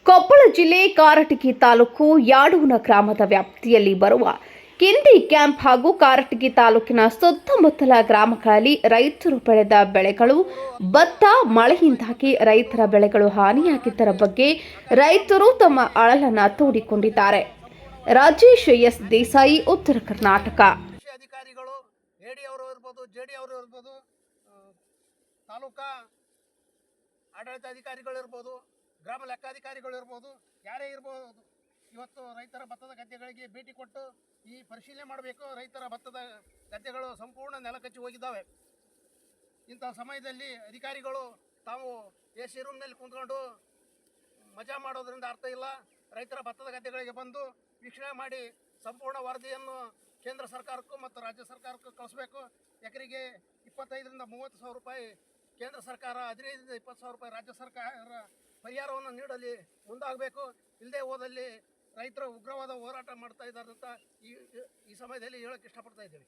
ಕೊಪ್ಪಳ ಜಿಲ್ಲೆ ಕಾರಟಗಿ ತಾಲೂಕು ಯಾಡೂನ ಗ್ರಾಮದ ವ್ಯಾಪ್ತಿಯಲ್ಲಿ ಬರುವ ಕಿಂದಿ ಕ್ಯಾಂಪ್ ಹಾಗೂ ಕಾರಟಗಿ ತಾಲೂಕಿನ ಸುತ್ತಮುತ್ತಲ ಗ್ರಾಮಗಳಲ್ಲಿ ರೈತರು ಬೆಳೆದ ಬೆಳೆಗಳು ಭತ್ತ ಮಳೆಯಿಂದಾಗಿ ರೈತರ ಬೆಳೆಗಳು ಹಾನಿಯಾಗಿದ್ದರ ಬಗ್ಗೆ ರೈತರು ತಮ್ಮ ಅಳಲನ್ನು ತೋಡಿಕೊಂಡಿದ್ದಾರೆ. ರಾಜೇಶ್ ಎಸ್ ದೇಸಾಯಿ, ಉತ್ತರ ಕರ್ನಾಟಕ. ಕೃಷಿ ಅಧಿಕಾರಿಗಳು ಎಡಿ ಅವರು ಇರ್ಬೋದು, ಜೆಡಿ ಅವರು ಇರ್ಬೋದು, ತಾಲೂಕಾ ಆಡಳಿತಾಧಿಕಾರಿಗಳು ಇರ್ಬೋದು, ಗ್ರಾಮ ಲೆಕ್ಕಾಧಿಕಾರಿಗಳು ಇರ್ಬೋದು, ಯಾರೇ ಇರ್ಬೋದು, ಇವತ್ತು ರೈತರ ಭತ್ತದ ಗದ್ದೆಗಳಿಗೆ ಭೇಟಿ ಕೊಟ್ಟು ಈ ಪರಿಶೀಲನೆ ಮಾಡಬೇಕು. ರೈತರ ಭತ್ತದ ಗದ್ದೆಗಳು ಸಂಪೂರ್ಣ ನೆಲಕಚ್ಚಿ ಹೋಗಿದ್ದಾವೆ. ಇಂಥ ಸಮಯದಲ್ಲಿ ಅಧಿಕಾರಿಗಳು ತಾವು ಎ ಸಿ ರೂಮ್ನಲ್ಲಿ ಕುಂತ್ಕೊಂಡು ಮಜಾ ಮಾಡೋದ್ರಿಂದ ಅರ್ಥ ಇಲ್ಲ. ರೈತರ ಭತ್ತದ ಗದ್ದೆಗಳಿಗೆ ಬಂದು ವೀಕ್ಷಣೆ ಮಾಡಿ ಸಂಪೂರ್ಣ ವರದಿಯನ್ನು ಕೇಂದ್ರ ಸರ್ಕಾರಕ್ಕೂ ಮತ್ತು ರಾಜ್ಯ ಸರ್ಕಾರಕ್ಕೂ ಕಳಿಸಬೇಕು. ಎಕರೆಗೆ 25ರಿಂದ 30 ಸಾವಿರ ರೂಪಾಯಿ ಕೇಂದ್ರ ಸರ್ಕಾರ, 15ರಿಂದ 20 ಸಾವಿರ ರೂಪಾಯಿ ರಾಜ್ಯ ಸರ್ಕಾರ ಪರಿಹಾರವನ್ನು ನೀಡಲಿ ಮುಂದಾಗಬೇಕು. ಇಲ್ಲದೆ ಹೋದಲ್ಲಿ ರೈತರು ಉಗ್ರವಾದ ಹೋರಾಟ ಮಾಡ್ತಾ ಇದ್ದಾರೆ ಅಂತ ಈ ಸಮಯದಲ್ಲಿ ಹೇಳಕ್ಕೆ ಇಷ್ಟಪಡ್ತಾ ಇದ್ದೇವೆ.